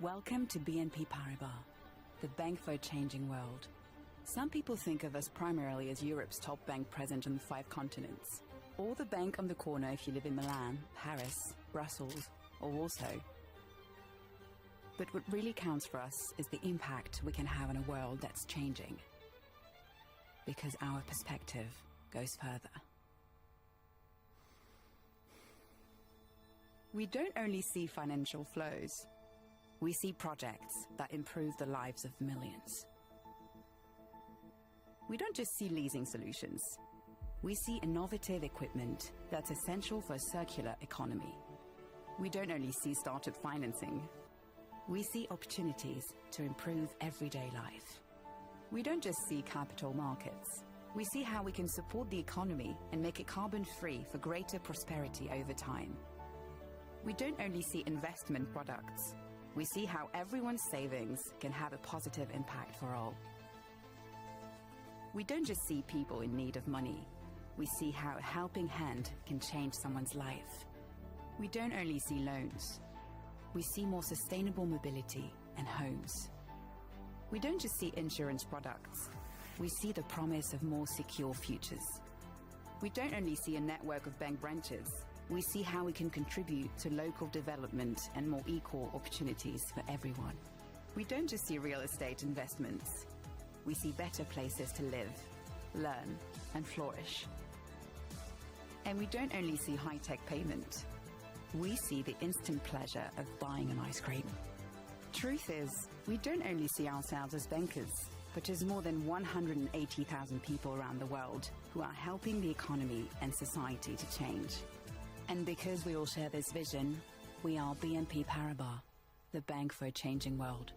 Welcome to BNP Paribas, the bank for a changing world. Some people think of us primarily as Europe's top bank present on the 5 continents, or the bank on the corner if you live in Milan, Paris, Brussels, or Warsaw. But what really counts for us is the impact we can have on a world that's changing, because our perspective goes further. We don't only see financial flows, we see projects that improve the lives of millions. We don't just see leasing solutions, we see innovative equipment that's essential for a circular economy. We don't only see startup financing, we see opportunities to improve everyday life. We don't just see capital markets, we see how we can support the economy and make it carbon-free for greater prosperity over time. We don't only see investment products, we see how everyone's savings can have a positive impact for all. We don't just see people in need of money, we see how a helping hand can change someone's life. We don't only see loans, we see more sustainable mobility and homes. We don't just see insurance products, we see the promise of more secure futures. We don't only see a network of bank branches, we see how we can contribute to local development and more equal opportunities for everyone. We don't just see real estate investments, we see better places to live, learn, and flourish. And we don't only see high-tech payment, we see the instant pleasure of buying an ice cream. Truth is, we don't only see ourselves as bankers, but as more than 180,000 people around the world who are helping the economy and society to change. And because we all share this vision, we are BNP Paribas, the bank for a changing world.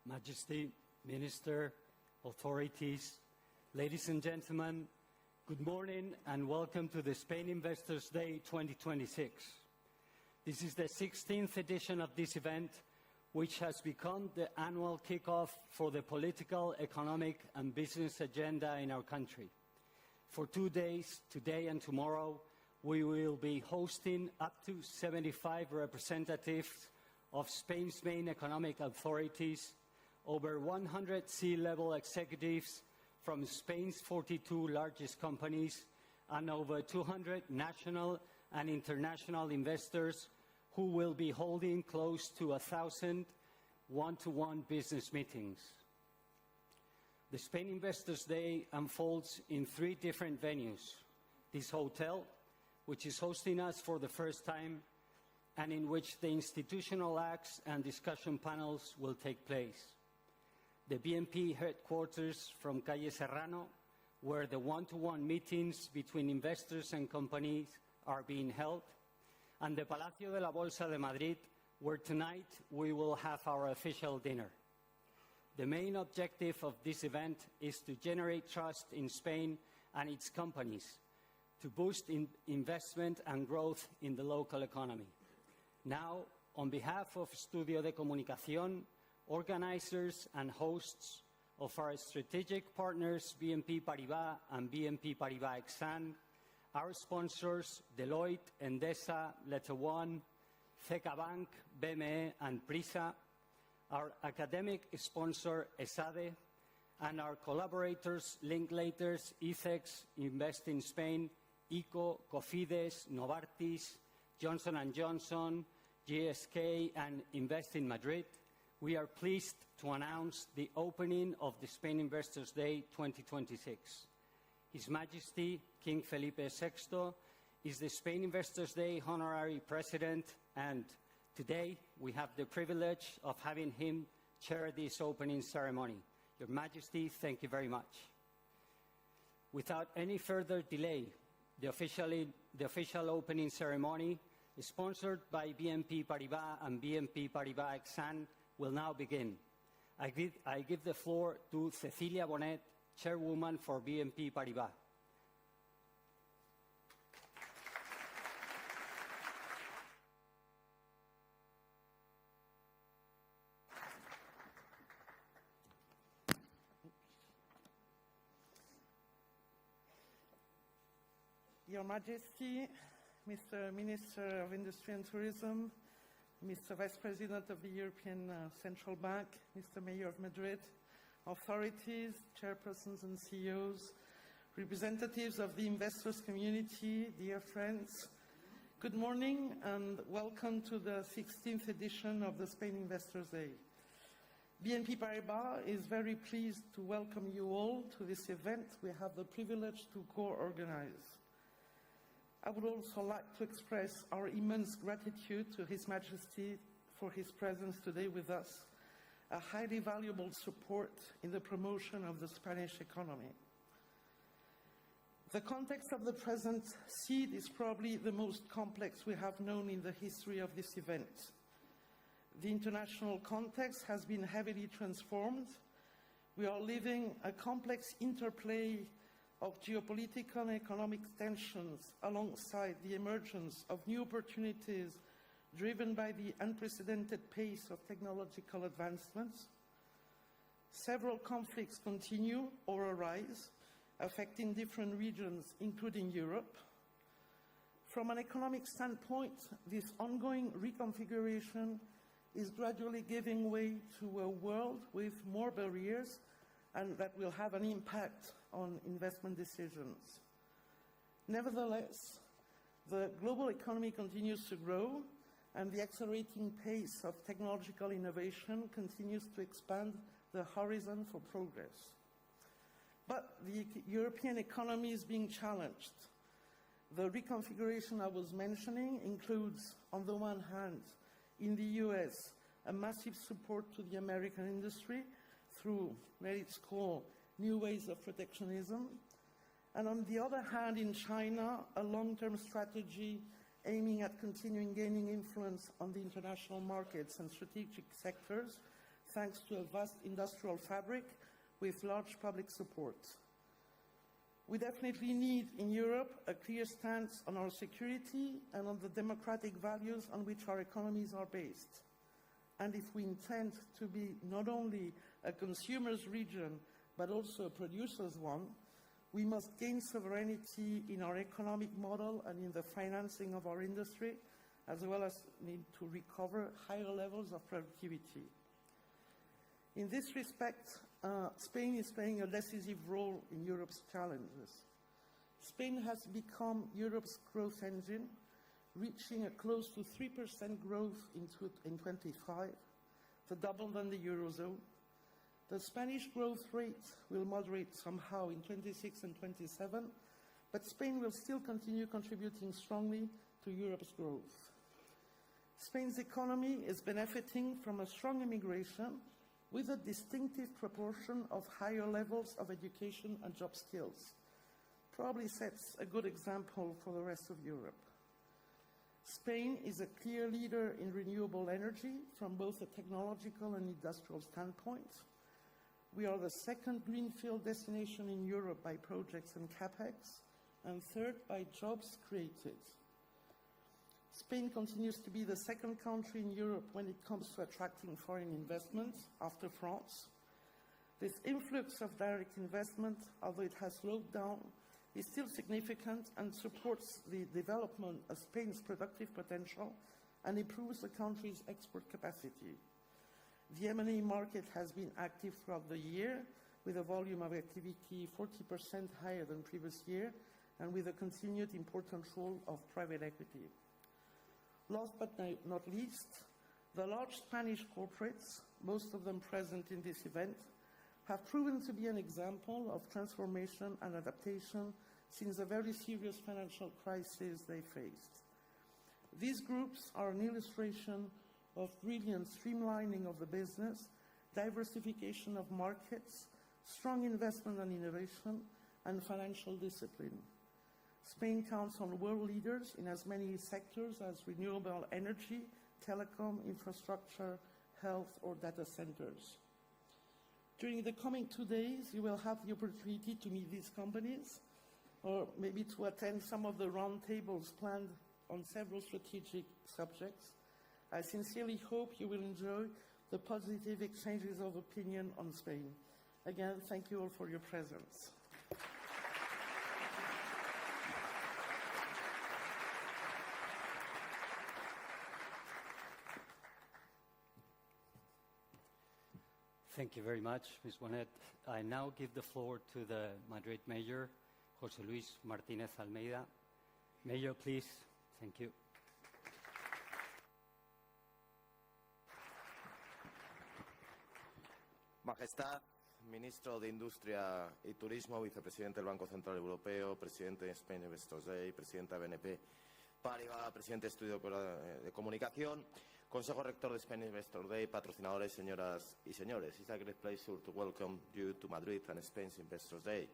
Majesty, Minister, authorities, ladies and gentlemen, good morning and welcome to the Spain Investors Day 2026. This is the 16th edition of this event, which has become the annual kick-off for the political, economic and business agenda in our country. For 2 days, today and tomorrow, we will be hosting up to 75 representatives of Spain's main economic authorities, over 100 C-level executives from Spain's 42 largest companies, and over 200 national and international investors who will be holding close to 1,000 one-to-one business meetings. The Spain Investors Day unfolds in 3 different venues. This hotel, which is hosting us for the first time, and in which the institutional acts and discussion panels will take place. The BNP headquarters from Calle Serrano, where the one-to-one meetings between investors and companies are being held, and the Palacio de la Bolsa de Madrid, where tonight we will have our official dinner. The main objective of this event is to generate trust in Spain and its companies, to boost investment and growth in the local economy. Now, on behalf of Estudio de Comunicación, organizers and hosts of our strategic partners BNP Paribas and BNP Paribas Exane, our sponsors Deloitte, Endesa, Letter One, CECA Bank, BME and Prisa, our academic sponsor ESADE, and our collaborators Linklaters, ICEX, Invest in Spain, ICO, Cofides, Novartis, Johnson & Johnson, GSK and Invest in Madrid, we are pleased to announce the opening of the Spain Investors Day 2026. His Majesty King Felipe VI is the Spain Investors Day Honorary President, and today we have the privilege of having him chair this opening ceremony. Your Majesty, thank you very much. Without any further delay, the official opening ceremony, sponsored by BNP Paribas and BNP Paribas Exane, will now begin. I give the floor to Cecilia Bonet, Chairwoman for BNP Paribas. Your Majesty, Mr. Minister of Industry and Tourism, Mr. Vice President of the European Central Bank, Mr. Mayor of Madrid, authorities, chairpersons and CEOs, representatives of the investors community, dear friends, good morning and welcome to the 16th edition of the Spain Investors Day. BNP Paribas is very pleased to welcome you all to this event we have the privilege to co-organize. I would also like to express our immense gratitude to His Majesty for his presence today with us, a highly valuable support in the promotion of the Spanish economy. The context of the present seed is probably the most complex we have known in the history of this event. The international context has been heavily transformed. We are living a complex interplay of geopolitical and economic tensions alongside the emergence of new opportunities driven by the unprecedented pace of technological advancements. Several conflicts continue or arise, affecting different regions, including Europe. From an economic standpoint, this ongoing reconfiguration is gradually giving way to a world with more barriers and that will have an impact on investment decisions. Nevertheless, the global economy continues to grow and the accelerating pace of technological innovation continues to expand the horizon for progress. But the European economy is being challenged. The reconfiguration I was mentioning includes, on the one hand, in the US, a massive support to the American industry through what it's called new ways of protectionism, and on the other hand, in China, a long-term strategy aiming at continuing gaining influence on the international markets and strategic sectors, thanks to a vast industrial fabric with large public support. We definitely need, in Europe, a clear stance on our security and on the democratic values on which our economies are based. And if we intend to be not only a consumer's region, but also a producer's one, we must gain sovereignty in our economic model and in the financing of our industry, as well as need to recover higher levels of productivity. In this respect, Spain is playing a decisive role in Europe's challenges. Spain has become Europe's growth engine, reaching a close to 3% growth in 2025, the double than the Eurozone. The Spanish growth rate will moderate somehow in 26 and 27, but Spain will still continue contributing strongly to Europe's growth. Spain's economy is benefiting from a strong immigration with a distinctive proportion of higher levels of education and job skills. Probably sets a good example for the rest of Europe. Spain is a clear leader in renewable energy from both a technological and industrial standpoint. We are the second greenfield destination in Europe by projects and capex, and third by jobs created. Spain continues to be the second country in Europe when it comes to attracting foreign investment after France. This influx of direct investment, although it has slowed down, is still significant and supports the development of Spain's productive potential and improves the country's export capacity. The M&A market has been active throughout the year, with a volume of activity 40% higher than previous year, and with a continued important role of private equity. Last but not least, the large Spanish corporates, most of them present in this event, have proven to be an example of transformation and adaptation since a very serious financial crisis they faced. These groups are an illustration of brilliant streamlining of the business, diversification of markets, strong investment and innovation, and financial discipline. Spain counts on world leaders in as many sectors as renewable energy, telecom, infrastructure, health, or data centers. During the coming 2 days, you will have the opportunity to meet these companies, or maybe to attend some of the roundtables planned on several strategic subjects. I sincerely hope you will enjoy the positive exchanges of opinion on Spain. Again, thank you all for your presence. Thank you very much, Ms. Bonet. I now give the floor to the Madrid Mayor, José Luis Martínez Almeida. Mayor, please. Thank you. Majestad, Ministro de Industria y Turismo, Vicepresidente del Banco Central Europeo, Presidente de Spain Investors Day, Presidenta de BNP Paribas, Presidente de Estudio de Comunicación, Consejo Rector de Spain Investors Day, patrocinadores, señoras y señores. It's a great pleasure to welcome you to Madrid and Spain's Investors Day.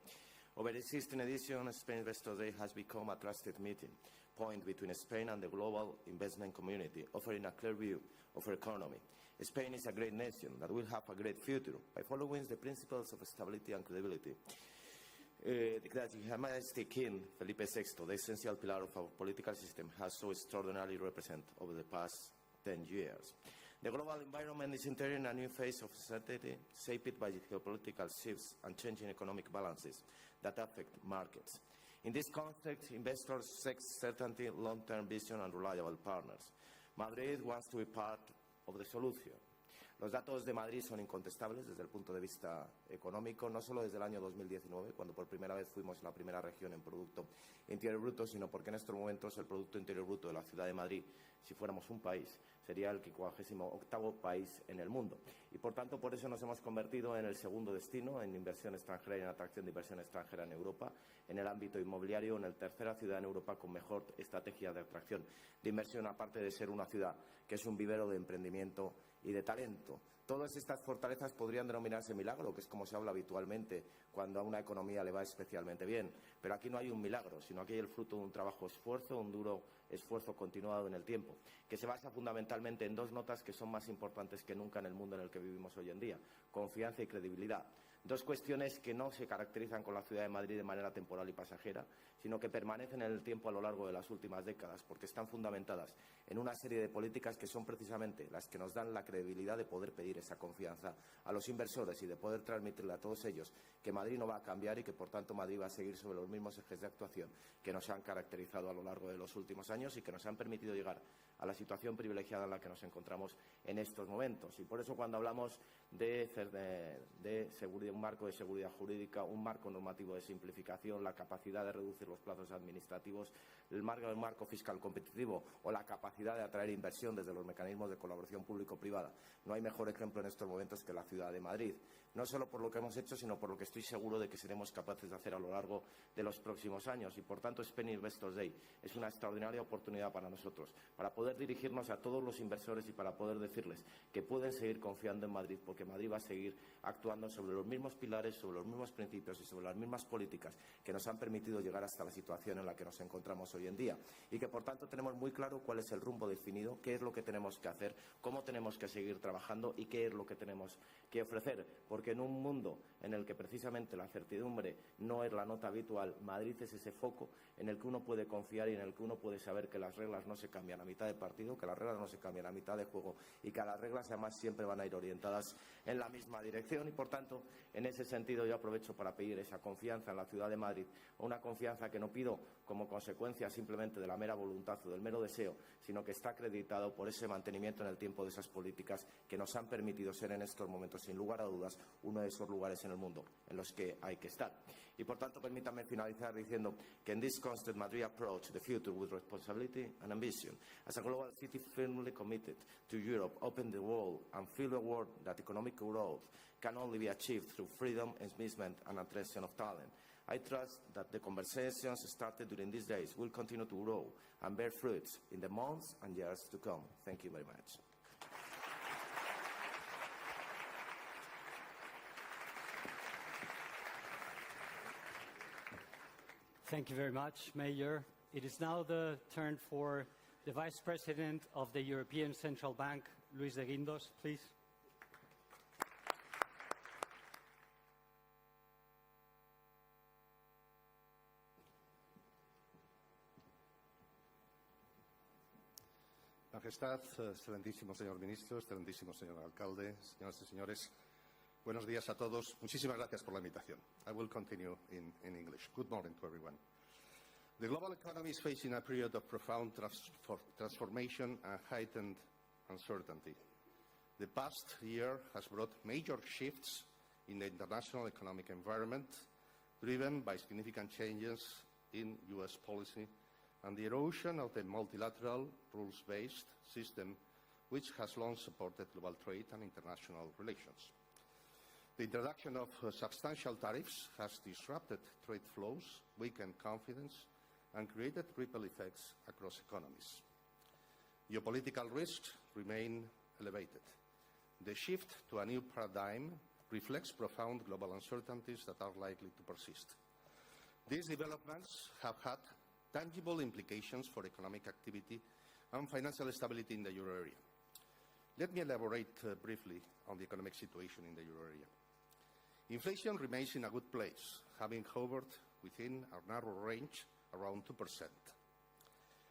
Over the 16th edition, Spain Investors Day has become a trusted meeting point between Spain and the global investment community, offering a clear view of our economy. Spain is a great nation that will have a great future by following the principles of stability and credibility. That Her Majesty King Felipe VI, the essential pillar of our political system, has so extraordinarily represented over the past 10 years. The global environment is entering a new phase of uncertainty, shaped by geopolitical shifts and changing economic balances that affect markets. In this context, investors seek certainty, long-term vision, and reliable partners. Madrid wants to be part of the solution. Los datos de Madrid son incontestables desde el punto de vista económico, no solo desde el año 2019, cuando por primera vez fuimos la primera región en Producto Interior Bruto, sino porque en estos momentos el Producto Interior Bruto de la Ciudad de Madrid, si fuéramos un país, sería el 58º país en el mundo. Y por tanto, por eso nos hemos convertido en el segundo destino en inversión extranjera y en atracción de inversión extranjera en Europa, en el ámbito inmobiliario, en la tercera ciudad en Europa con mejor estrategia de atracción de inversión, aparte de ser una ciudad que es un vivero de emprendimiento y de talento. Todas estas fortalezas podrían denominarse milagro, que es como se habla habitualmente cuando a una economía le va especialmente bien. Pero aquí no hay un milagro, sino aquí hay el fruto de un trabajo esfuerzo, un duro esfuerzo continuado en el tiempo, que se basa fundamentalmente en dos notas que son más importantes que nunca en el mundo en el que vivimos hoy en día: confianza y credibilidad. Dos cuestiones que no se caracterizan con la ciudad de Madrid de manera temporal y pasajera, sino que permanecen en el tiempo a lo largo de las últimas décadas, porque están fundamentadas en una serie de políticas que son precisamente las que nos dan la credibilidad de poder pedir esa confianza a los inversores y de poder transmitirle a todos ellos que Madrid no va a cambiar y que, por tanto, Madrid va a seguir sobre los mismos ejes de actuación que nos han caracterizado a lo largo de los últimos años y que nos han permitido llegar a la situación privilegiada en la que nos encontramos en estos momentos. Y por eso, cuando hablamos de seguridad, un marco de seguridad jurídica, un marco normativo de simplificación, la capacidad de reducir los plazos administrativos, el marco fiscal competitivo o la capacidad de atraer inversión desde los mecanismos de colaboración público-privada, no hay mejor ejemplo en estos momentos que la ciudad de Madrid. No solo por lo que hemos hecho, sino por lo que estoy seguro de que seremos capaces de hacer a lo largo de los próximos años. Y, por tanto, Spain Investors Day es una extraordinaria oportunidad para nosotros, para poder dirigirnos a todos los inversores y para poder decirles que pueden seguir confiando en Madrid, porque Madrid va a seguir actuando sobre los mismos pilares, sobre los mismos principios y sobre las mismas políticas que nos han permitido llegar hasta la situación en la que nos encontramos hoy en día. Y que, por tanto, tenemos muy claro cuál es el rumbo definido, qué es lo que tenemos que hacer, cómo tenemos que seguir trabajando y qué es lo que tenemos que ofrecer. Porque en un mundo en el que precisamente la certidumbre no es la nota habitual, Madrid es ese foco en el que uno puede confiar y en el que uno puede saber que las reglas no se cambian a mitad de partido, que las reglas no se cambian a mitad de juego y que las reglas además siempre van a ir orientadas en la misma dirección. Y, por tanto, en ese sentido yo aprovecho para pedir esa confianza en la ciudad de Madrid, una confianza que no pido como consecuencia simplemente de la mera voluntad o del mero deseo, sino que está acreditado por ese mantenimiento en el tiempo de esas políticas que nos han permitido ser en estos momentos, sin lugar a dudas, uno de esos lugares en el mundo en los que hay que estar. Y, por tanto, permítanme finalizar diciendo que en this constant Madrid approach the future with responsibility and ambition, as a global city firmly committed to Europe, open the world and fill the world that economic growth can only be achieved through freedom, investment and attraction of talent. I trust that the conversations started during these days will continue to grow and bear fruits in the months and years to come. Thank you very much. Thank you very much, Mayor. It is now the turn for the Vice President of the European Central Bank, Luis de Guindos, please. Majestad, excelentísimo señor ministro, excelentísimo señor alcalde, señoras y señores, buenos días a todos. Muchísimas gracias por la invitación. I will continue in English. Good morning to everyone. The global economy is facing a period of profound transformation and heightened uncertainty. The past year has brought major shifts in the international economic environment, driven by significant changes in U.S. policy and the erosion of the multilateral, rules-based system which has long supported global trade and international relations. The introduction of substantial tariffs has disrupted trade flows, weakened confidence, and created ripple effects across economies. Geopolitical risks remain elevated. The shift to a new paradigm reflects profound global uncertainties that are likely to persist. These developments have had tangible implications for economic activity and financial stability in the euro area. Let me elaborate briefly on the economic situation in the euro area. Inflation remains in a good place, having hovered within a narrow range around 2%.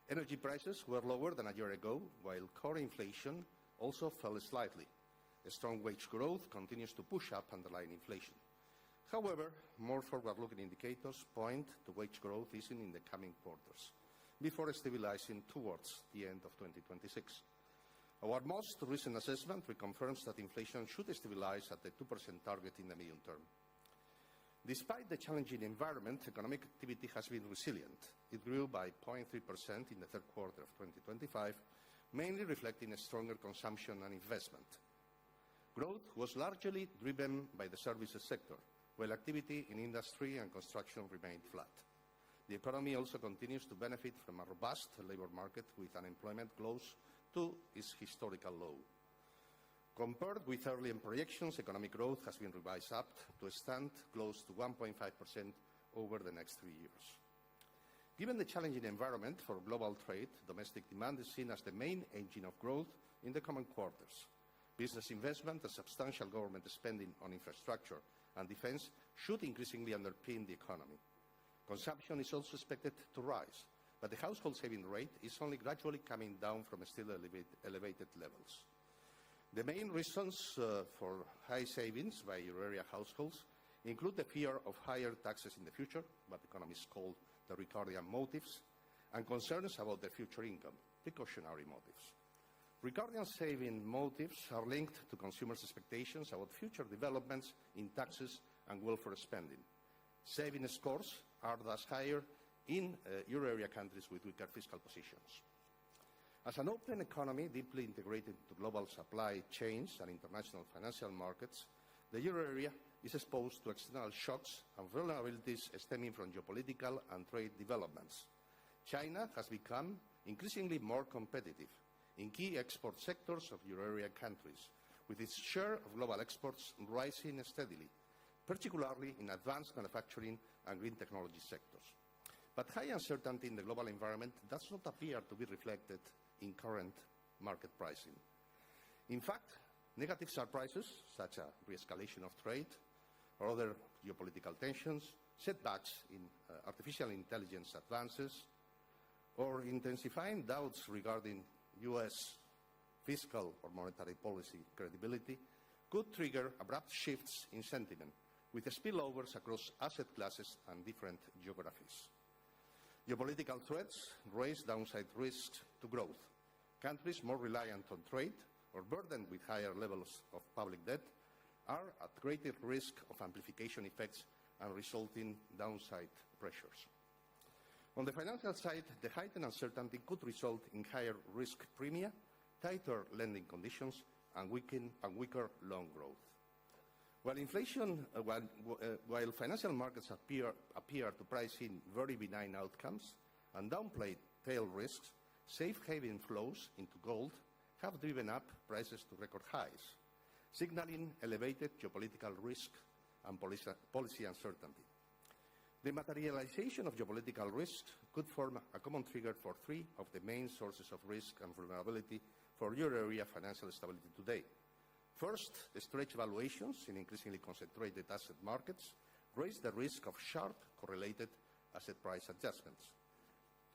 Energy prices were lower than a year ago, while core inflation also fell slightly. Strong wage growth continues to push up underlying inflation. However, more forward-looking indicators point to wage growth easing in the coming quarters, before stabilizing towards the end of 2026. Our most recent assessment reconfirms that inflation should stabilize at the 2% target in the medium term. Despite the challenging environment, economic activity has been resilient. It grew by 0.3% in the third quarter of 2025, mainly reflecting a stronger consumption and investment. Growth was largely driven by the services sector, while activity in industry and construction remained flat. The economy also continues to benefit from a robust labour market, with unemployment close to its historical low. Compared with earlier projections, economic growth has been revised up to stand close to 1.5% over the next 3 years. Given the challenging environment for global trade, domestic demand is seen as the main engine of growth in the coming quarters. Business investment and substantial government spending on infrastructure and defence should increasingly underpin the economy. Consumption is also expected to rise, but the household saving rate is only gradually coming down from still elevated levels. The main reasons for high savings by euro area households include the fear of higher taxes in the future, what economists call the Ricardian motives, and concerns about their future income. precautionary motives. Regarding saving motives are linked to consumers' expectations about future developments in taxes and welfare spending. Saving scores are thus higher in euro area countries with weaker fiscal positions. As an open economy deeply integrated into global supply chains and international financial markets, the euro area is exposed to external shocks and vulnerabilities stemming from geopolitical and trade developments. China has become increasingly more competitive in key export sectors of euro area countries, with its share of global exports rising steadily, particularly in advanced manufacturing and green technology sectors. But high uncertainty in the global environment does not appear to be reflected in current market pricing. In fact, negative surprises, such as re-escalation of trade or other geopolitical tensions, setbacks in artificial intelligence advances, or intensifying doubts regarding US fiscal or monetary policy credibility, could trigger abrupt shifts in sentiment, with spillovers across asset classes and different geographies. Geopolitical threats raise downside risks to growth. Countries more reliant on trade or burdened with higher levels of public debt are at greater risk of amplification effects and resulting downside pressures. On the financial side, the heightened uncertainty could result in higher risk premia, tighter lending conditions, and weaker loan growth. While financial markets appear to price in very benign outcomes and downplay tail risks, safe haven flows into gold have driven up prices to record highs, signaling elevated geopolitical risk and policy uncertainty. The materialization of geopolitical risks could form a common trigger for three of the main sources of risk and vulnerability for euro area financial stability today. First, stretched valuations in increasingly concentrated asset markets raise the risk of sharp correlated asset price adjustments.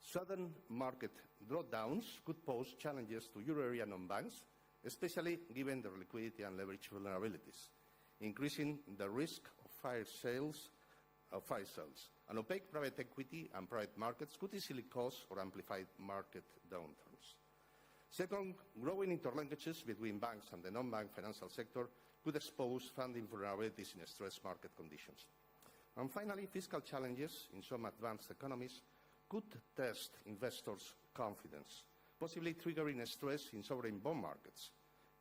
Sudden market drawdowns could pose challenges to euro area non-banks, especially given their liquidity and leverage vulnerabilities, increasing the risk of fire sales. And opaque private equity and private markets could easily cause or amplify market downturns. Second, growing interlinkages between banks and the non-bank financial sector could expose funding vulnerabilities in stressed market conditions. And finally, fiscal challenges in some advanced economies could test investors' confidence, possibly triggering stress in sovereign bond markets.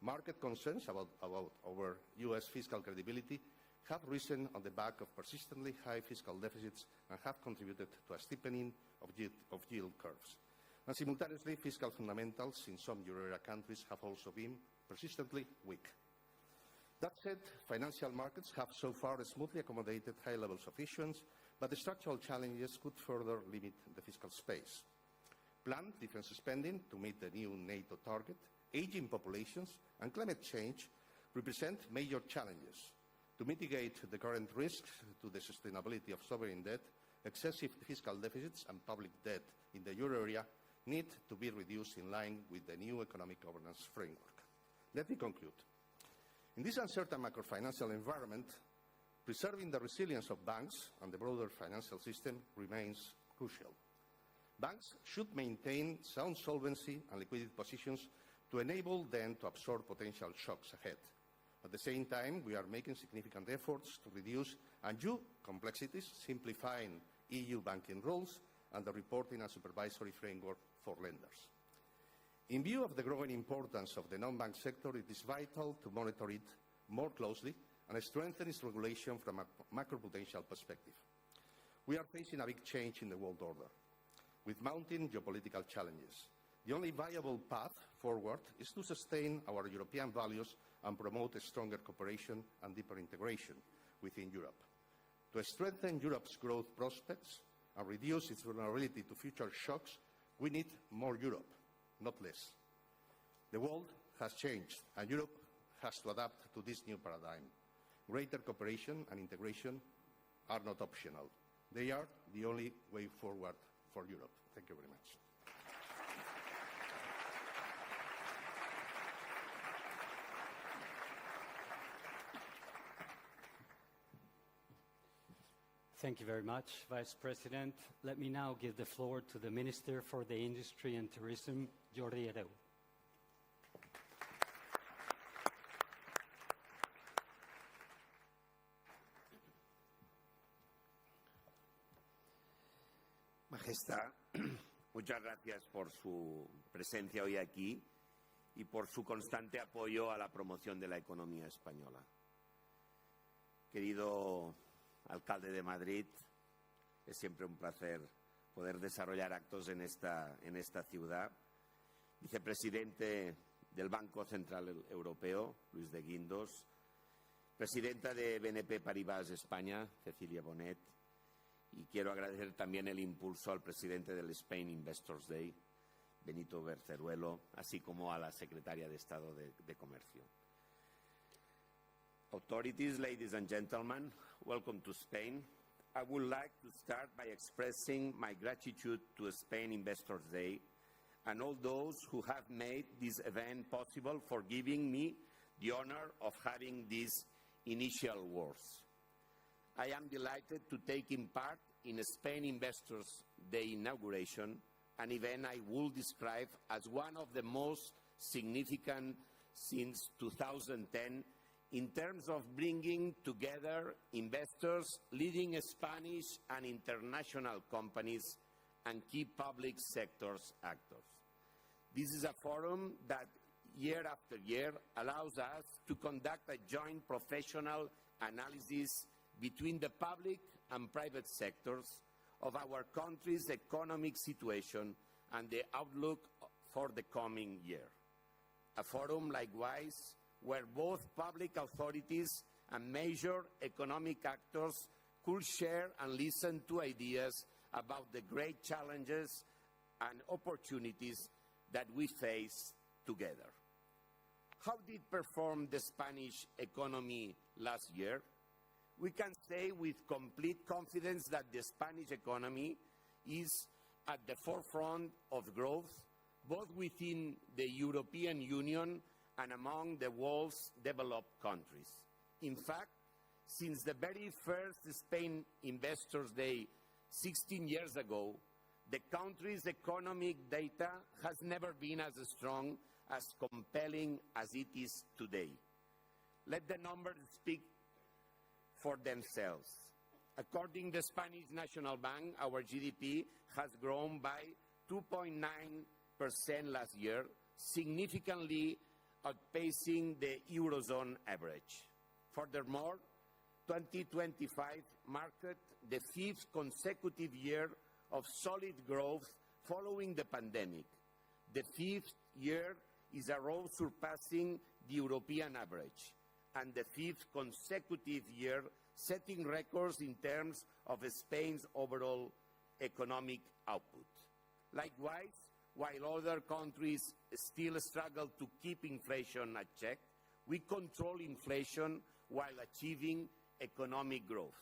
Market concerns about our US fiscal credibility have risen on the back of persistently high fiscal deficits and have contributed to a steepening of yield curves. And simultaneously, fiscal fundamentals in some euro area countries have also been persistently weak. That said, financial markets have so far smoothly accommodated high levels of issuance, but the structural challenges could further limit the fiscal space. Planned defense spending to meet the new NATO target, aging populations, and climate change represent major challenges. To mitigate the current risks to the sustainability of sovereign debt, excessive fiscal deficits and public debt in the euro area need to be reduced in line with the new economic governance framework. Let me conclude. In this uncertain macro-financial environment, preserving the resilience of banks and the broader financial system remains crucial. Banks should maintain sound solvency and liquidity positions to enable them to absorb potential shocks ahead. At the same time, we are making significant efforts to reduce undue complexities, simplifying EU banking rules and the reporting and supervisory framework for lenders. In view of the growing importance of the non-bank sector, it is vital to monitor it more closely and strengthen its regulation from a macro-prudential perspective. We are facing a big change in the world order, with mounting geopolitical challenges. The only viable path forward is to sustain our European values and promote a stronger cooperation and deeper integration within Europe. To strengthen Europe's growth prospects and reduce its vulnerability to future shocks, we need more Europe, not less. The world has changed, and Europe has to adapt to this new paradigm. Greater cooperation and integration are not optional. They are the only way forward for Europe. Thank you very much. Thank you very much, Vice President. Let me now give the floor to the Minister for the Industry and Tourism, Jordi Hereu. Majestad, muchas gracias por su presencia hoy aquí y por su constante apoyo a la promoción de la economía española. Querido alcalde de Madrid, es siempre un placer poder desarrollar actos en esta ciudad. Vicepresidente del Banco Central Europeo, Luis de Guindos. Presidenta de BNP Paribas España, Cecilia Bonet. Y quiero agradecer también el impulso al presidente del Spain Investors Day, Benito Berceruelo, así como a la secretaria de Estado de Comercio. Authorities, ladies and gentlemen, welcome to Spain. I would like to start by expressing my gratitude to Spain Investors Day and all those who have made this event possible for giving me the honor of having these initial words. I am delighted to take in part in Spain Investors Day inauguration, an event I would describe as one of the most significant since 2010 in terms of bringing together investors, leading Spanish and international companies, and key public sectors actors. This is a forum that year after year allows us to conduct a joint professional analysis between the public and private sectors of our country's economic situation and the outlook for the coming year. A forum, likewise, where both public authorities and major economic actors could share and listen to ideas about the great challenges and opportunities that we face together. How did perform the Spanish economy last year? We can say with complete confidence that the Spanish economy is at the forefront of growth, both within the European Union and among the world's developed countries. In fact, since the very first Spain Investors Day 16 years ago, the country's economic data has never been as strong, as compelling as it is today. Let the numbers speak for themselves. According to the Spanish National Bank, our GDP has grown by 2.9% last year, significantly outpacing the Eurozone average. Furthermore, 2025 marked the fifth consecutive year of solid growth following the pandemic. The fifth year is a row surpassing the European average, and the fifth consecutive year setting records in terms of Spain's overall economic output. Likewise, while other countries still struggle to keep inflation at check, we control inflation while achieving economic growth.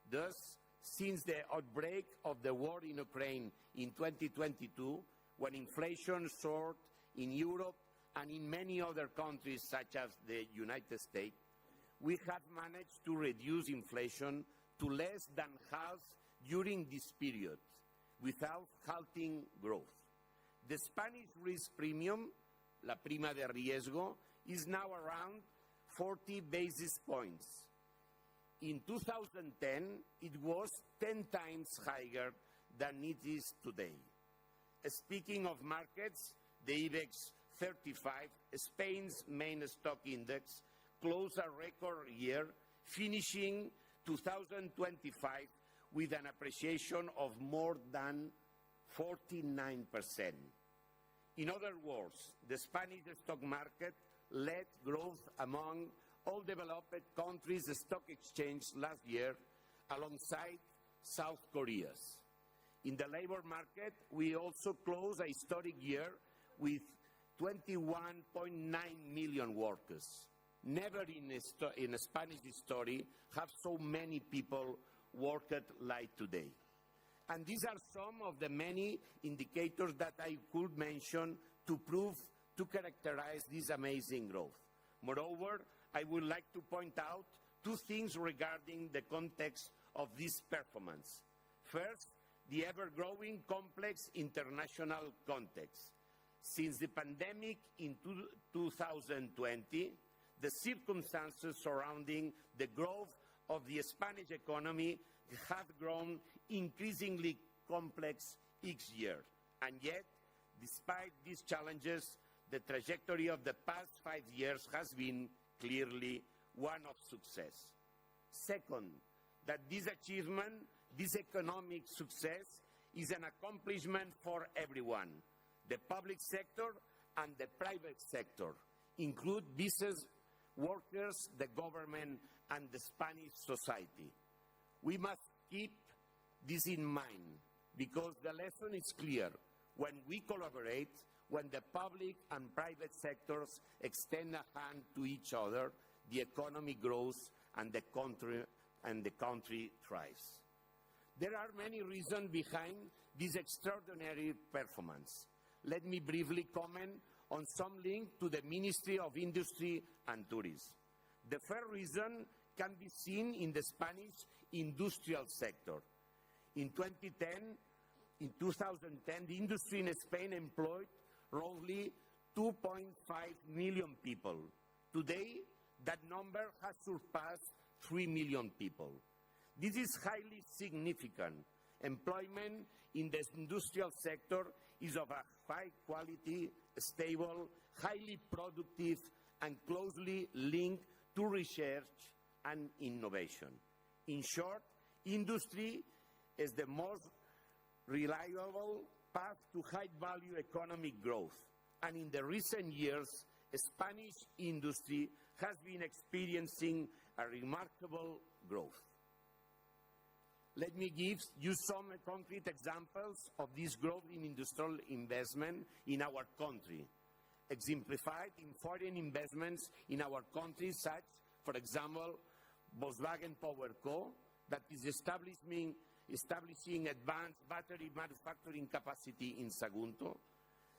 Thus, since the outbreak of the war in Ukraine in 2022, when inflation soared in Europe and in many other countries such as the United States, we have managed to reduce inflation to less than half during this period, without halting growth. The Spanish risk premium, la prima de riesgo, is now around 40 basis points. In 2010, it was 10 times higher than it is today. Speaking of markets, the IBEX 35, Spain's main stock index, closed a record year, finishing 2025 with an appreciation of more than 49%. In other words, the Spanish stock market led growth among all developed countries' stock exchange last year, alongside South Korea's. In the labor market, we also closed a historic year with 21.9 million workers. Never in Spanish history have so many people worked like today. And these are some of the many indicators that I could mention to characterize this amazing growth. Moreover, I would like to point out two things regarding the context of this performance. First, the ever-growing complex international context. Since the pandemic in 2020, the circumstances surrounding the growth of the Spanish economy have grown increasingly complex each year. And yet, despite these challenges, the trajectory of the past 5 years has been clearly one of success. Second, that this achievement, this economic success, is an accomplishment for everyone. The public sector and the private sector include business workers, the government, and the Spanish society. We must keep this in mind because the lesson is clear. When we collaborate, when the public and private sectors extend a hand to each other, the economy grows and the country thrives. There are many reasons behind this extraordinary performance. Let me briefly comment on some link to the Ministry of Industry and Tourism. The first reason can be seen in the Spanish industrial sector. In 2010, the industry in Spain employed roughly 2.5 million people. Today, that number has surpassed 3 million people. This is highly significant. Employment in the industrial sector is of a high quality, stable, highly productive, and closely linked to research and innovation. In short, industry is the most reliable path to high-value economic growth. And in the recent years, Spanish industry has been experiencing a remarkable growth. Let me give you some concrete examples of this growth in industrial investment in our country, exemplified in foreign investments in our country, such, for example, Volkswagen Power Co., that is establishing advanced battery manufacturing capacity in Sagunto.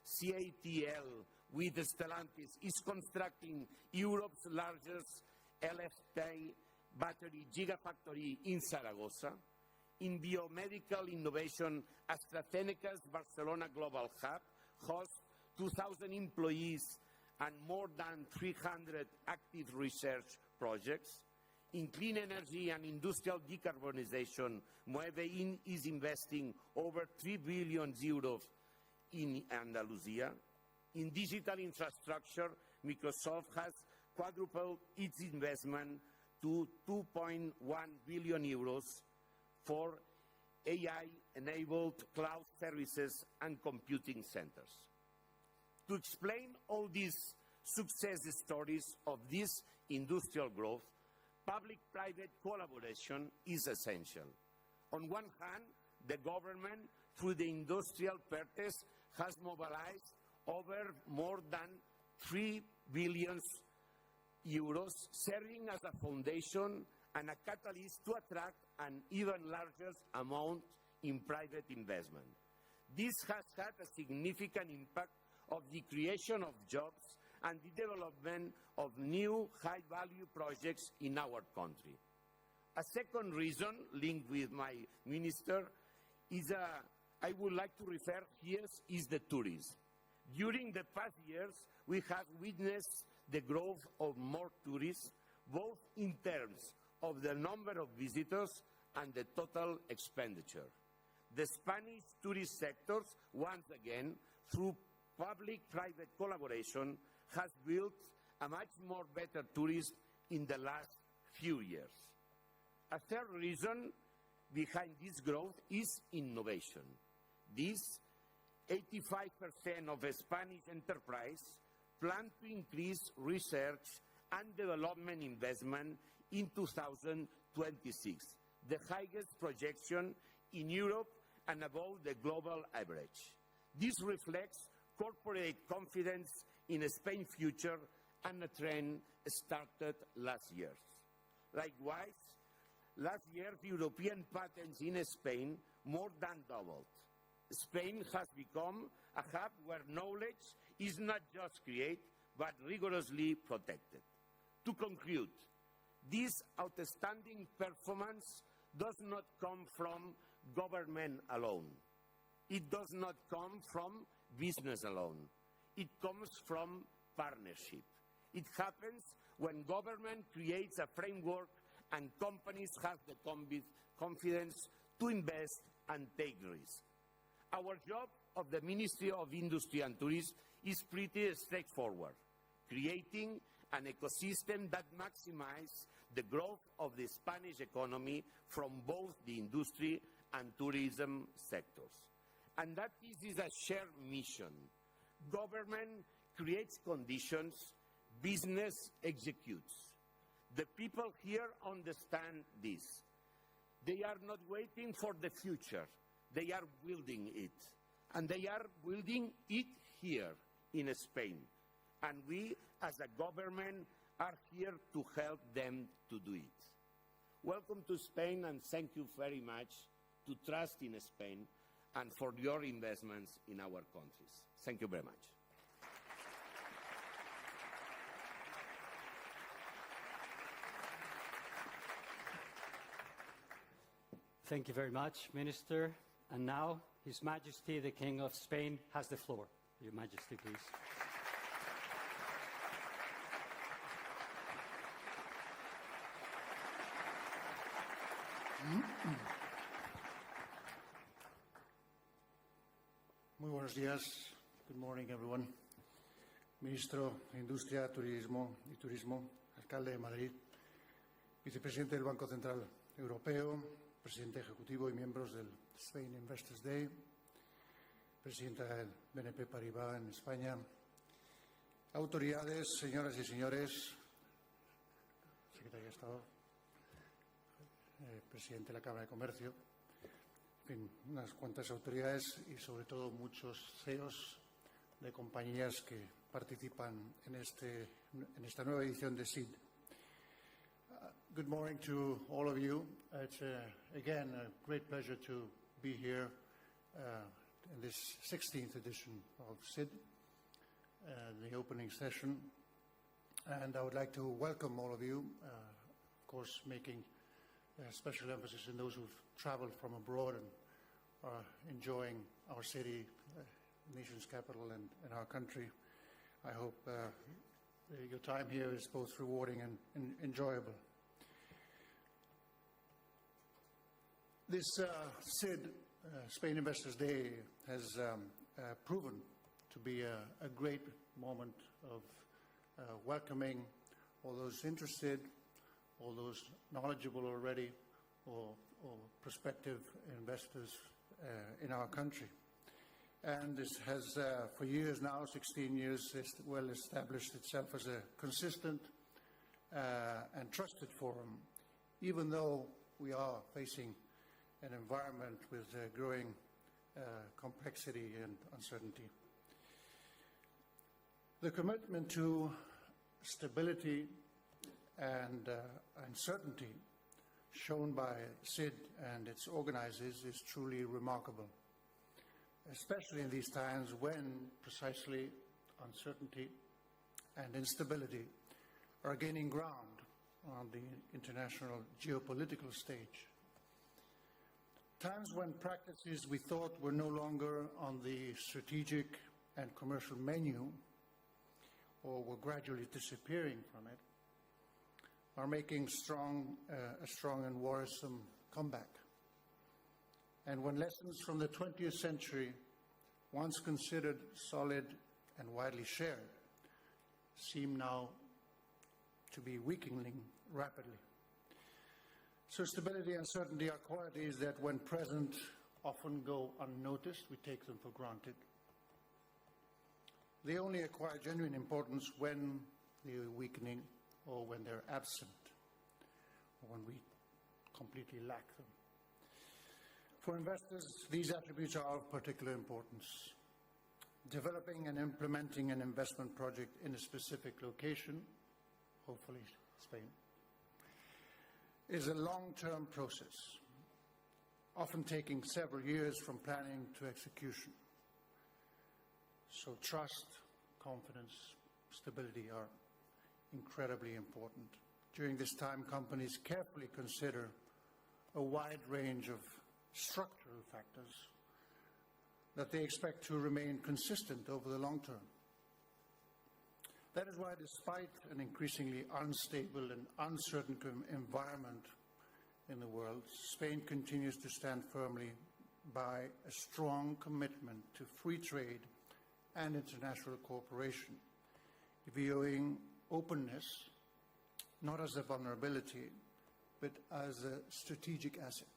CATL, with Stellantis, is constructing Europe's largest LFP battery gigafactory in Zaragoza. In biomedical innovation, AstraZeneca's Barcelona Global Hub hosts 2,000 employees and more than 300 active research projects. In clean energy and industrial decarbonization, Moeve is investing over 3 billion euros in Andalusia. In digital infrastructure, Microsoft has quadrupled its investment to 2.1 billion euros for AI-enabled cloud services and computing centers. To explain all these success stories of this industrial growth, public-private collaboration is essential. On one hand, the government, through the industrial purchase, has mobilized over more than 3 billion euros, serving as a foundation and a catalyst to attract an even larger amount in private investment. This has had a significant impact of the creation of jobs and the development of new high-value projects in our country. A second reason, linked with my minister, I would like to refer here is the tourism. During the past years, we have witnessed the growth of more tourists, both in terms of the number of visitors and the total expenditure. The Spanish tourist sector, once again, through public-private collaboration, has built a much more better tourism in the last few years. A third reason behind this growth is innovation. This 85% of Spanish enterprise plan to increase research and development investment in 2026, the highest projection in Europe and above the global average. This reflects corporate confidence in Spain's future and a trend started last year. Likewise, last year, the European patents in Spain more than doubled. Spain has become a hub where knowledge is not just created, but rigorously protected. To conclude, this outstanding performance does not come from government alone. It does not come from business alone. It comes from partnership. It happens when government creates a framework and companies have the confidence to invest and take risks. Our job of the Ministry of Industry and Tourism is pretty straightforward, creating an ecosystem that maximizes the growth of the Spanish economy from both the industry and tourism sectors. And that is a shared mission. Government creates conditions, business executes. The people here understand this. They are not waiting for the future. They are building it. And they are building it here in Spain. And we, as a government, are here to help them to do it. Welcome to Spain, and thank you very much to trust in Spain and for your investments in our countries. Thank you very much. Thank you very much, Minister. And now, His Majesty, the King of Spain, has the floor. Your Majesty, please. Muy buenos días. Good morning, everyone. Ministro de Industria, Turismo y Turismo, Alcalde de Madrid, Vicepresidente del Banco Central Europeo, Presidente Ejecutivo y miembros del Spain Investors Day, Presidenta del BNP Paribas en España, autoridades, señoras y señores, Secretario de Estado, Presidente de la Cámara de Comercio, en fin, unas cuantas autoridades y sobre todo muchos CEOs de compañías que participan en esta nueva edición de SID. Good morning to all of you. It's again a great pleasure to be here in this 16th edition of SID, the opening session. And I would like to welcome all of you, of course making special emphasis on those who've traveled from abroad and are enjoying our city, nation's capital, and our country. I hope your time here is both rewarding and enjoyable. This SID, Spain Investors Day, has proven to be a great moment of welcoming all those interested, all those knowledgeable already, or prospective investors in our country. And this has, for years now, 16 years, well established itself as a consistent and trusted forum, even though we are facing an environment with growing complexity and uncertainty. The commitment to stability and uncertainty shown by SID and its organizers is truly remarkable, especially in these times when precisely uncertainty and instability are gaining ground on the international geopolitical stage. Times when practices we thought were no longer on the strategic and commercial menu, or were gradually disappearing from it, are making a strong and worrisome comeback. And when lessons from the 20th century, once considered solid and widely shared, seem now to be weakening rapidly. So stability and certainty are qualities that, when present, often go unnoticed. We take them for granted. They only acquire genuine importance when they're weakening, or when they're absent, or when we completely lack them. For investors, these attributes are of particular importance. Developing and implementing an investment project in a specific location, hopefully Spain, is a long-term process, often taking several years from planning to execution. So trust, confidence, stability are incredibly important. During this time, companies carefully consider a wide range of structural factors that they expect to remain consistent over the long term. That is why, despite an increasingly unstable and uncertain environment in the world, Spain continues to stand firmly by a strong commitment to free trade and international cooperation, viewing openness not as a vulnerability, but as a strategic asset.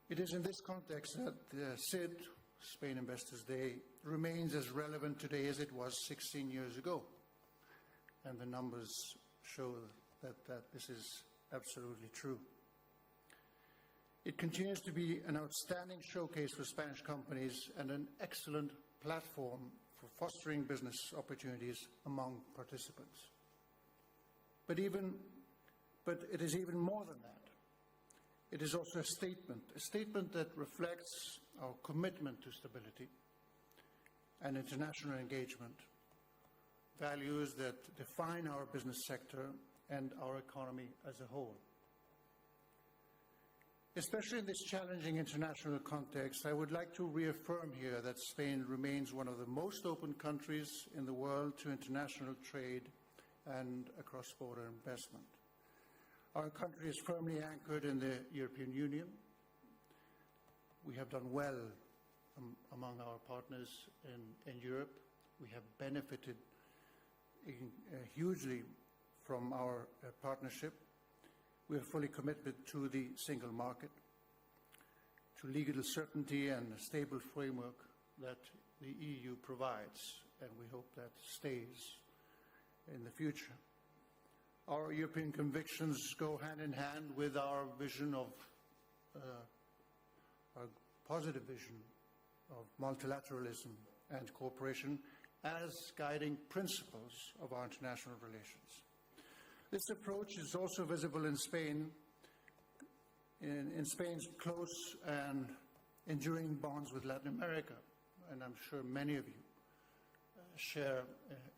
It is in this context that the SID, Spain Investors Day, remains as relevant today as it was 16 years ago. And the numbers show that this is absolutely true. It continues to be an outstanding showcase for Spanish companies and an excellent platform for fostering business opportunities among participants. But it is even more than that. It is also a statement that reflects our commitment to stability and international engagement, values that define our business sector and our economy as a whole. Especially in this challenging international context, I would like to reaffirm here that Spain remains one of the most open countries in the world to international trade and cross-border investment. Our country is firmly anchored in the European Union. We have done well among our partners in Europe. We have benefited hugely from our partnership. We are fully committed to the single market, to legal certainty and a stable framework that the EU provides, and we hope that stays in the future. Our European convictions go hand in hand with our vision of, our positive vision of multilateralism and cooperation as guiding principles of our international relations. This approach is also visible in Spain, in Spain's close and enduring bonds with Latin America, and I'm sure many of you share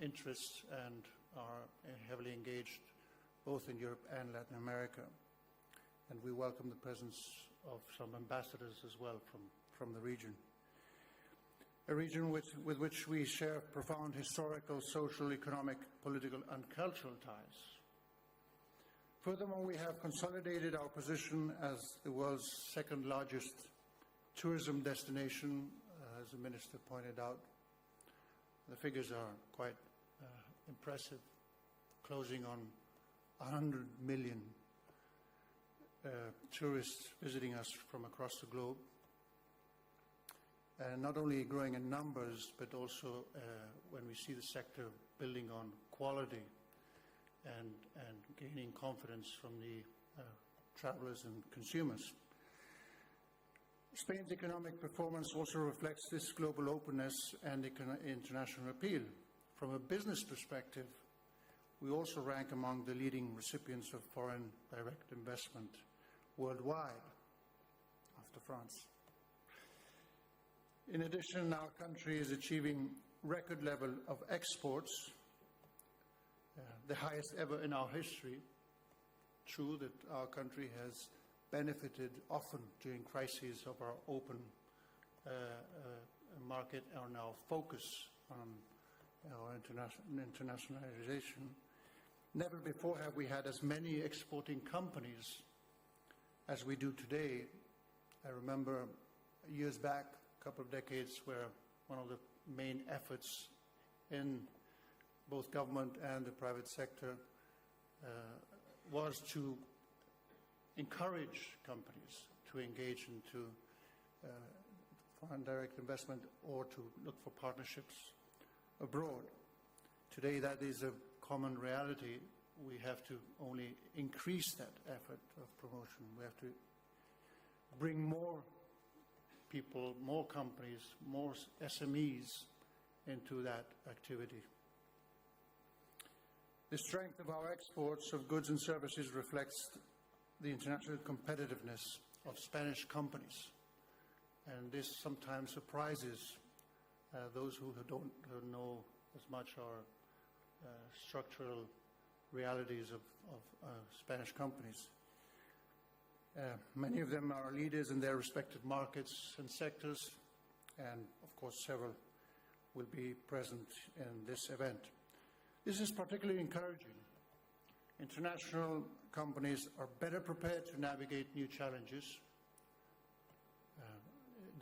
interests and are heavily engaged both in Europe and Latin America. And we welcome the presence of some ambassadors as well from the region. A region with which we share profound historical, social, economic, political, and cultural ties. Furthermore, we have consolidated our position as the world's second largest tourism destination, as the Minister pointed out. The figures are quite impressive, closing on 100 million tourists visiting us from across the globe. And not only growing in numbers, but also when we see the sector building on quality and gaining confidence from the travelers and consumers. Spain's economic performance also reflects this global openness and international appeal. From a business perspective, we also rank among the leading recipients of foreign direct investment worldwide, after France. In addition, our country is achieving record level of exports, the highest ever in our history. True that our country has benefited often during crises of our open market and our focus on our internationalization. Never before have we had as many exporting companies as we do today. I remember years back, a couple of decades, where one of the main efforts in both government and the private sector was to encourage companies to engage into foreign direct investment or to look for partnerships abroad. Today that is a common reality. We have to only increase that effort of promotion. We have to bring more people, more companies, more SMEs into that activity. The strength of our exports of goods and services reflects the international competitiveness of Spanish companies. And this sometimes surprises those who don't know as much our structural realities of Spanish companies. Many of them are leaders in their respective markets and sectors, and of course several will be present in this event. This is particularly encouraging. International companies are better prepared to navigate new challenges.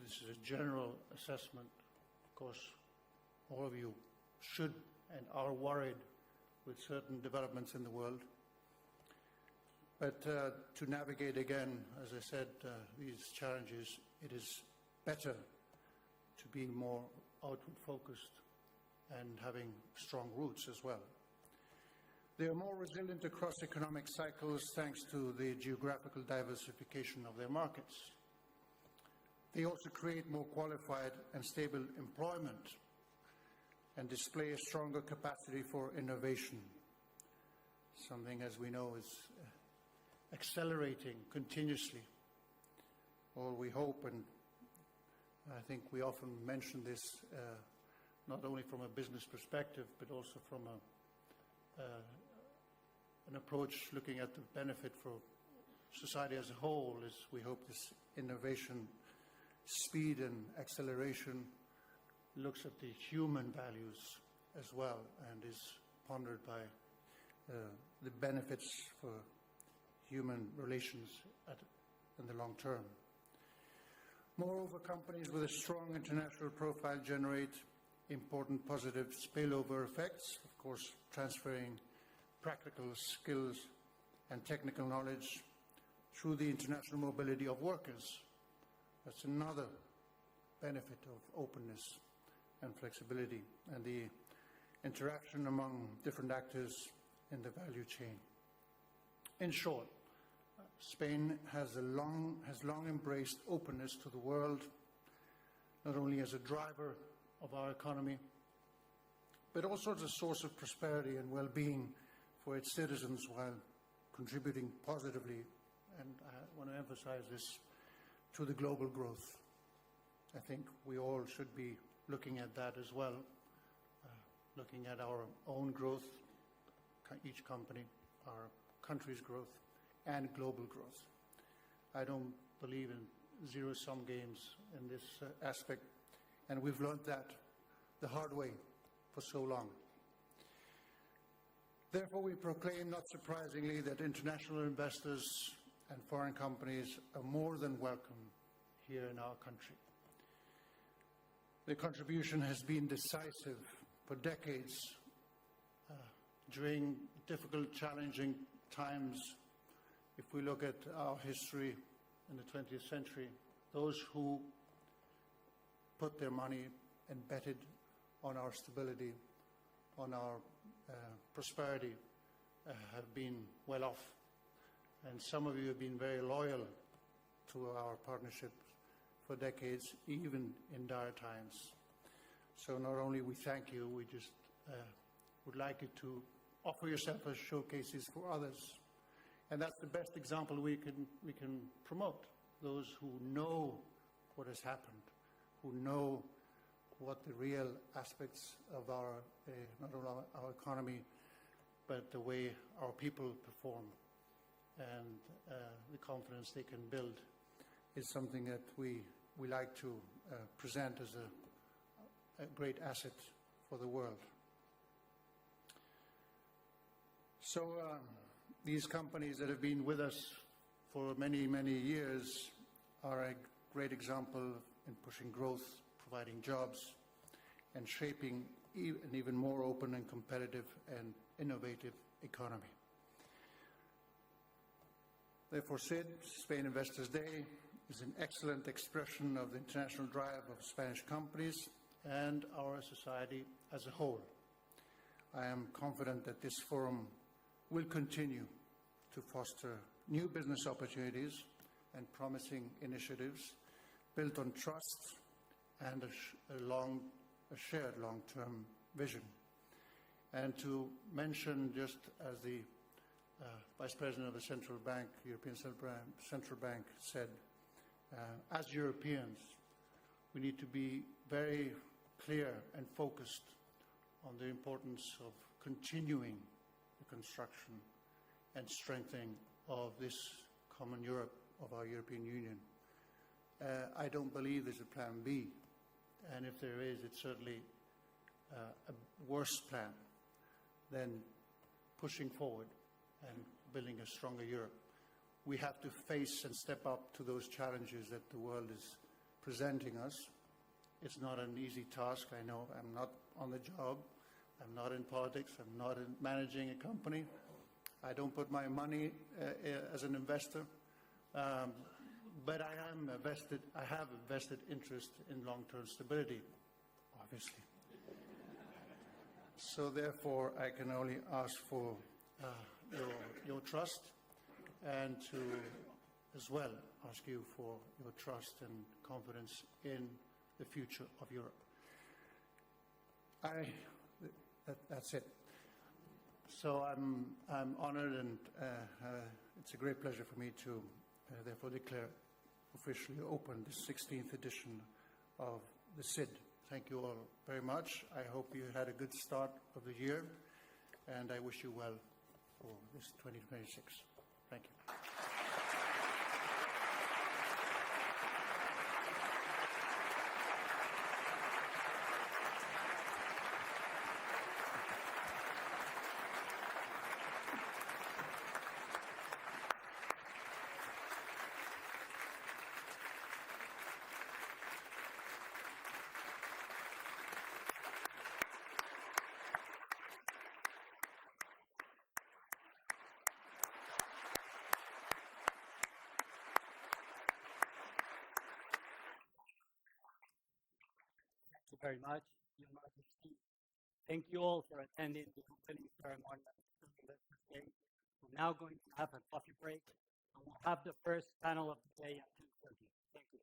This is a general assessment. Of course, all of you should and are worried with certain developments in the world. But to navigate again, as I said, these challenges, it is better to be more outward focused and having strong roots as well. They are more resilient across economic cycles thanks to the geographical diversification of their markets. They also create more qualified and stable employment and display a stronger capacity for innovation, something, as we know, is accelerating continuously. Or we hope, and I think we often mention this not only from a business perspective, but also from an approach looking at the benefit for society as a whole, is we hope this innovation, speed and acceleration looks at the human values as well and is pondered by the benefits for human relations in the long term. Moreover, companies with a strong international profile generate important positive spillover effects, of course, transferring practical skills and technical knowledge through the international mobility of workers. That's another benefit of openness and flexibility and the interaction among different actors in the value chain. In short, Spain has long embraced openness to the world, not only as a driver of our economy, but also as a source of prosperity and well-being for its citizens while contributing positively, and I want to emphasize this, to the global growth. I think we all should be looking at that as well, looking at our own growth, each company, our country's growth, and global growth. I don't believe in zero-sum games in this aspect, and we've learned that the hard way for so long. Therefore, we proclaim, not surprisingly, that international investors and foreign companies are more than welcome here in our country. Their contribution has been decisive for decades. During difficult, challenging times, if we look at our history in the 20th century, those who put their money and betted on our stability, on our prosperity, have been well off. And some of you have been very loyal to our partnership for decades, even in dire times. So not only we thank you, we just would like you to offer yourself as showcases for others. And that's the best example we can promote. Those who know what has happened, who know what the real aspects of our, not only our economy, but the way our people perform and the confidence they can build is something that we like to present as a great asset for the world. So these companies that have been with us for many, many years are a great example in pushing growth, providing jobs, and shaping an even more open and competitive and innovative economy. Therefore, Spain Investors Day is an excellent expression of the international drive of Spanish companies and our society as a whole. I am confident that this forum will continue to foster new business opportunities and promising initiatives built on trust and a shared long-term vision. And to mention, just as the Vice President of the Central Bank, European Central Bank said, as Europeans, we need to be very clear and focused on the importance of continuing the construction and strengthening of this common Europe of our European Union. I don't believe there's a plan B, and if there is, it's certainly a worse plan than pushing forward and building a stronger Europe. We have to face and step up to those challenges that the world is presenting us. It's not an easy task. I know I'm not on the job. I'm not in politics. I'm not in managing a company. I don't put my money as an investor. But I have a vested interest in long-term stability, obviously. So therefore, I can only ask for your trust, and to as well ask you for your trust and confidence in the future of Europe. That's it. So I'm honored, and it's a great pleasure for me to therefore declare officially open the 16th edition of the SID. Thank you all very much. I hope you had a good start of the year, and I wish you well for this 2026. Thank you. Thank you very much, Your Majesty. Thank you all for attending the opening ceremony of the Investors Day. We're now going to have a coffee break, and we'll have the first panel of the day at 2:30. Thank you.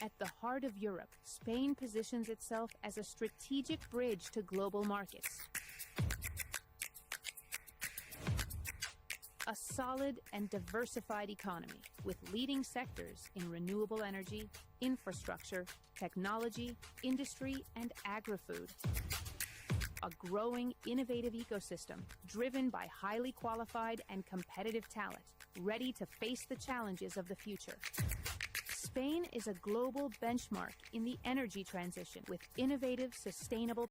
At the heart of Europe, Spain positions itself as a strategic bridge to global markets. A solid and diversified economy with leading sectors in renewable energy, infrastructure, technology, industry, and agri-food. A growing, innovative ecosystem driven by highly qualified and competitive talent, ready to face the challenges of the future. Spain is a global benchmark in the energy transition with innovative, sustainable